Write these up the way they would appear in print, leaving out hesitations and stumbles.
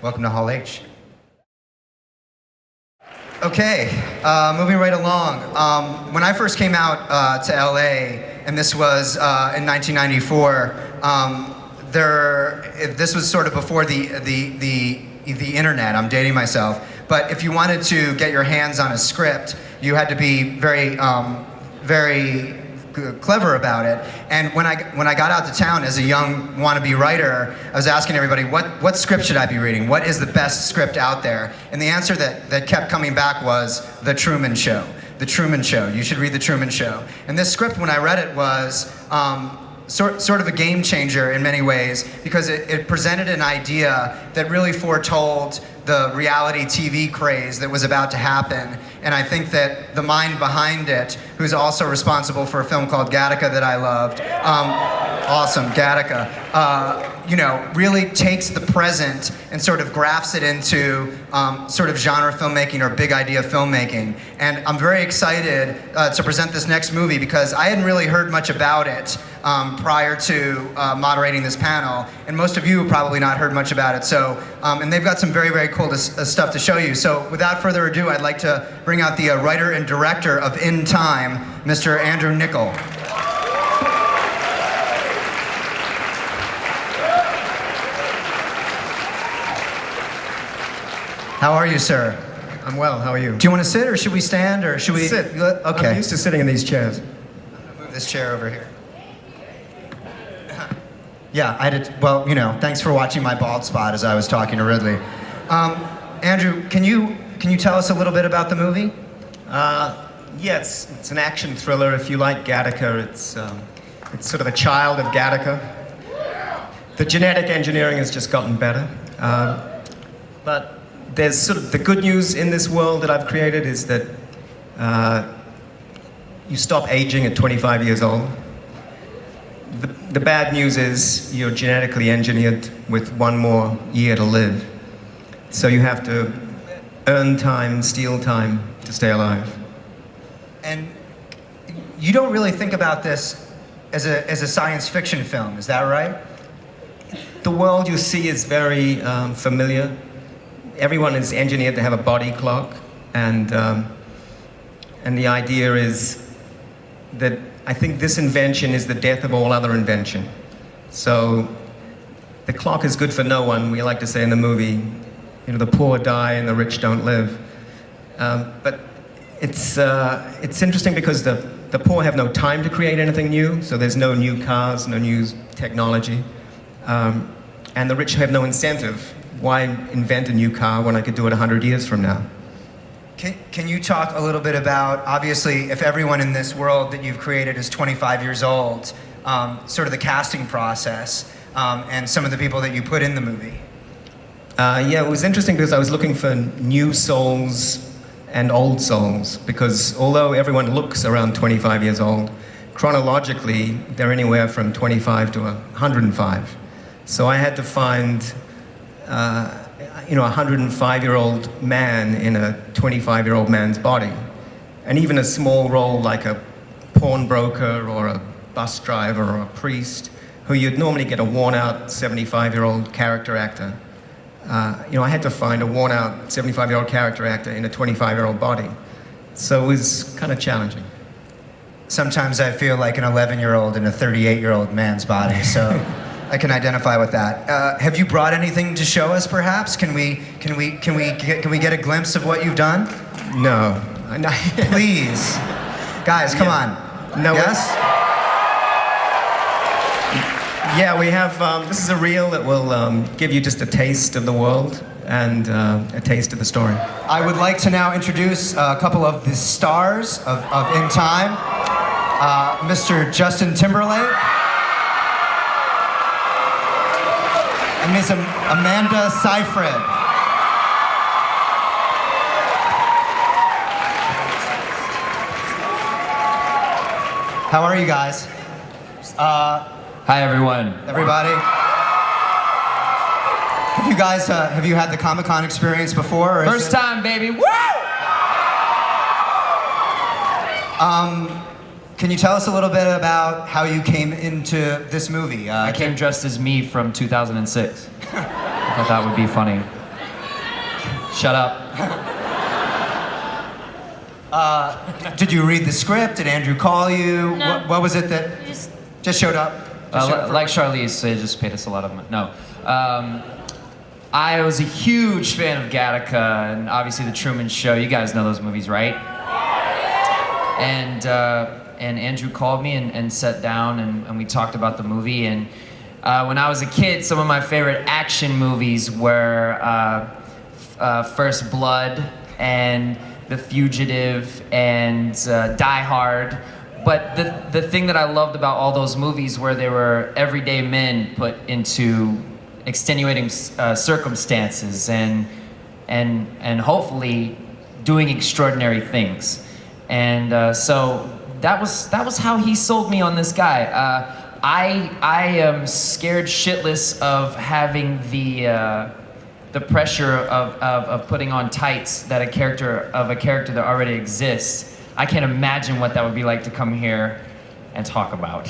Welcome to Hall H. Okay, moving right along. When I first came out to LA, and this was in 1994, this was sort of before the internet. I'm dating myself. But if you wanted to get your hands on a script, you had to be very clever about it. And when I got out to town as a young wannabe writer, I was asking everybody, what script should I be reading? What is the best script out there? And the answer that kept coming back was The Truman Show. The Truman Show. You should read The Truman Show. And this script, when I read it, was sort of a game changer in many ways, because it presented an idea that really foretold the reality TV craze that was about to happen. And I think that the mind behind it, who's also responsible for a film called Gattaca that I loved, awesome, Gattaca, really takes the present and sort of grafts it into sort of genre filmmaking or big idea filmmaking. And I'm very excited to present this next movie, because I hadn't really heard much about it prior to moderating this panel, and most of you have probably not heard much about it. So, and they've got some very, very cool stuff to show you. So without further ado, I'd like to bring out the writer and director of In Time, Mr. Andrew Niccol. How are you, sir? I'm well, how are you? Do you want to sit, or should we stand, or should we... Sit. Okay. I'm used to sitting in these chairs. I'm gonna move this chair over here. Yeah, I did. Well, thanks for watching my bald spot as I was talking to Ridley. Andrew, can you tell us a little bit about the movie? Yeah, it's an action thriller. If you like Gattaca, it's sort of a child of Gattaca. The genetic engineering has just gotten better. But there's sort of the good news in this world that I've created is that you stop aging at 25 years old. The bad news is you're genetically engineered with one more year to live. So you have to earn time, steal time to stay alive. And you don't really think about this as a science fiction film, is that right? The world you see is very familiar. Everyone is engineered to have a body clock, and the idea is that I think this invention is the death of all other invention. So the clock is good for no one. We like to say in the movie, the poor die and the rich don't live. But it's interesting because the poor have no time to create anything new, so there's no new cars, no new technology. And the rich have no incentive. Why invent a new car when I could do it 100 years from now? Can you talk a little bit about, obviously, if everyone in this world that you've created is 25 years old, sort of the casting process and some of the people that you put in the movie? Yeah, it was interesting because I was looking for new souls and old souls, because although everyone looks around 25 years old, chronologically, they're anywhere from 25 to 105. So I had to find a 105-year-old man in a 25-year-old man's body. And even a small role like a pawnbroker or a bus driver or a priest, who you'd normally get a worn-out 75-year-old character actor. I had to find a worn-out 75-year-old character actor in a 25-year-old body. So it was kind of challenging. Sometimes I feel like an 11-year-old in a 38-year-old man's body, so I can identify with that. Have you brought anything to show us, perhaps? Can we get a glimpse of what you've done? No. Please. Guys, come on. No. Yes? Yeah, we have, this is a reel that will give you just a taste of the world and a taste of the story. I would like to now introduce a couple of the stars of In Time. Mr. Justin Timberlake and Ms. Amanda Seyfried. How are you guys? Hi, everyone. Everybody. Have you guys, have you had the Comic-Con experience before? Or First time, baby. Woo! Can you tell us a little bit about how you came into this movie? I came dressed as me from 2006. I thought that would be funny. Shut up. Did you read the script? Did Andrew call you? No. What was it that just showed up? Like Charlize, they just paid us a lot of money. No. I was a huge fan of Gattaca and obviously The Truman Show. You guys know those movies, right? And Andrew called me and sat down and we talked about the movie. And when I was a kid, some of my favorite action movies were First Blood and The Fugitive and Die Hard. But the thing that I loved about all those movies were they were everyday men put into extenuating circumstances and hopefully doing extraordinary things. And so that was how he sold me on this guy. I am scared shitless of having the pressure of putting on tights that a character that already exists. I can't imagine what that would be like to come here and talk about.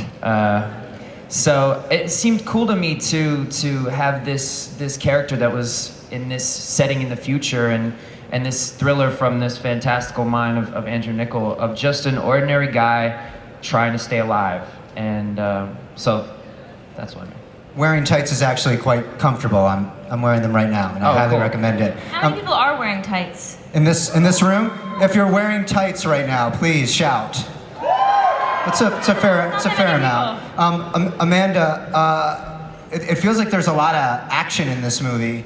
So it seemed cool to me to have this character that was in this setting in the future and this thriller from this fantastical mind of Andrew Niccol, of just an ordinary guy trying to stay alive. And so that's what I mean. Wearing tights is actually quite comfortable. I'm wearing them right now, and I highly recommend it. How many people are wearing tights? In this room, if you're wearing tights right now, please shout. It's a fair amount. Amanda, it feels like there's a lot of action in this movie.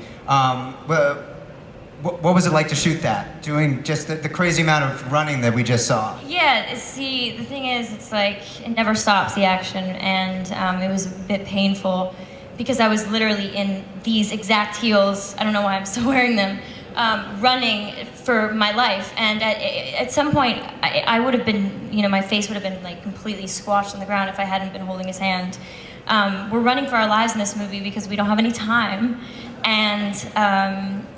What was it like to shoot that? Doing just the crazy amount of running that we just saw? Yeah, see, the thing is, it's like, it never stops, the action, and it was a bit painful because I was literally in these exact heels, I don't know why I'm still wearing them, running for my life. And at some point, I would have been, my face would have been like completely squashed on the ground if I hadn't been holding his hand. We're running for our lives in this movie because we don't have any time. And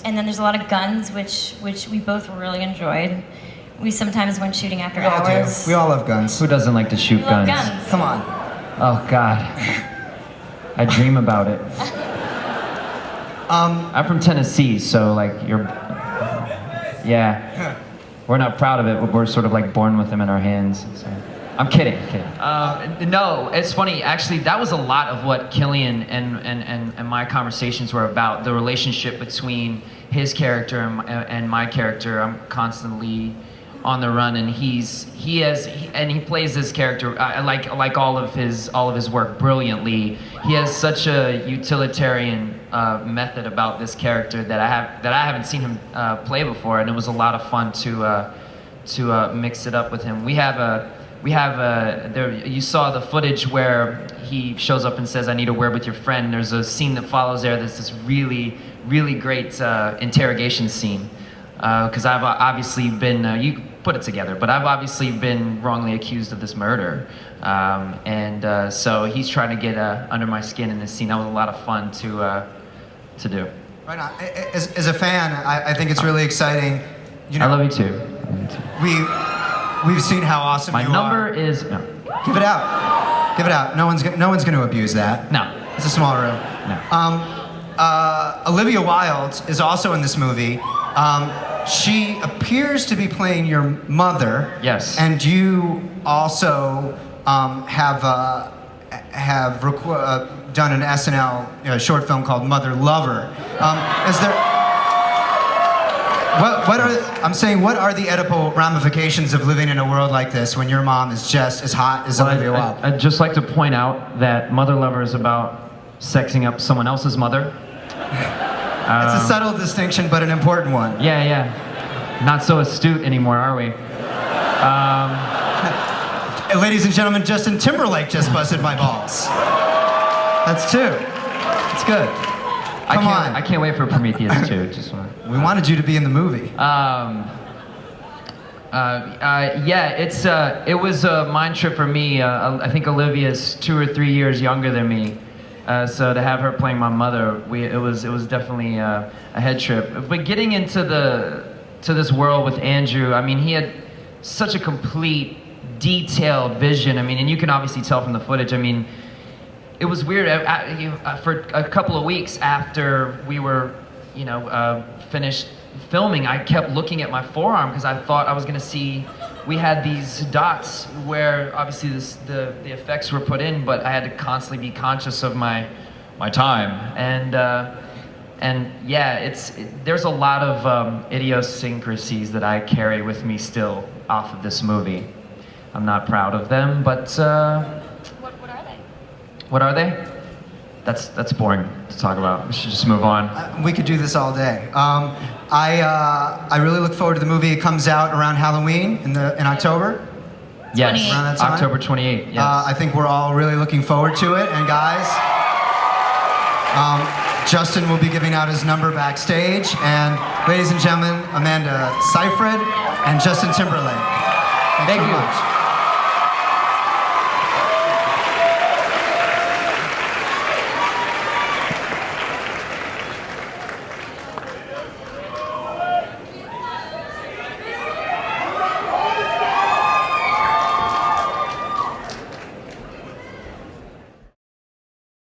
then there's a lot of guns, which we both really enjoyed. We sometimes went shooting after hours. We all love guns. Who doesn't like to shoot Love guns? guns. Come on. Oh God, I dream about it. I'm from Tennessee, so like yeah, we're not proud of it, but we're sort of like born with them in our hands. So. I'm kidding. No, it's funny. Actually, that was a lot of what Killian and my conversations were about. The relationship between his character and my character. I'm constantly on the run, and he plays this character like all of his work brilliantly. He has such a utilitarian method about this character that I haven't seen him play before, and it was a lot of fun to mix it up with him. You saw the footage where he shows up and says, "I need a word with your friend." There's a scene that follows there that's this really, really great interrogation scene. Because I've obviously been, you put it together, but I've obviously been wrongly accused of this murder. So he's trying to get under my skin in this scene. That was a lot of fun to do. Right on. As a fan, I think it's really exciting. I love you too. We've seen how awesome my you are. My number is, no. Give it out. Give it out. No one's going to abuse that. No. It's a small room. No. Olivia Wilde is also in this movie. She appears to be playing your mother. Yes. And you also have done an SNL short film called Mother Lover. Is there? What are the Oedipal ramifications of living in a world like this when your mom is just as hot as Olivia Wilde? I'd just like to point out that Mother Lover is about sexing up someone else's mother. It's a subtle distinction, but an important one. Yeah. Not so astute anymore, are we? Ladies and gentlemen, Justin Timberlake just busted my balls. That's two. It's good. Come on. I can't wait for Prometheus 2. We wanted you to be in the movie. It was a mind trip for me. I think Olivia's 2 or 3 years younger than me. So to have her playing my mother, it was definitely a head trip. But getting into this world with Andrew, I mean, he had such a complete, detailed vision. I mean, and you can obviously tell from the footage. I mean, it was weird. For a couple of weeks after we were, finished filming, I kept looking at my forearm because I thought I was going to see. We had these dots where obviously the effects were put in, but I had to constantly be conscious of my time. And yeah, there's a lot of idiosyncrasies that I carry with me still off of this movie. I'm not proud of them, but What are they? what are they? That's boring to talk about. We should just move on. We could do this all day. I really look forward to the movie. It comes out around Halloween in October. Yes, 28th. Around that time? October 28th. Yes. I think we're all really looking forward to it. And guys, Justin will be giving out his number backstage. And ladies and gentlemen, Amanda Seyfried and Justin Timberlake. Thanks Thank so you. much.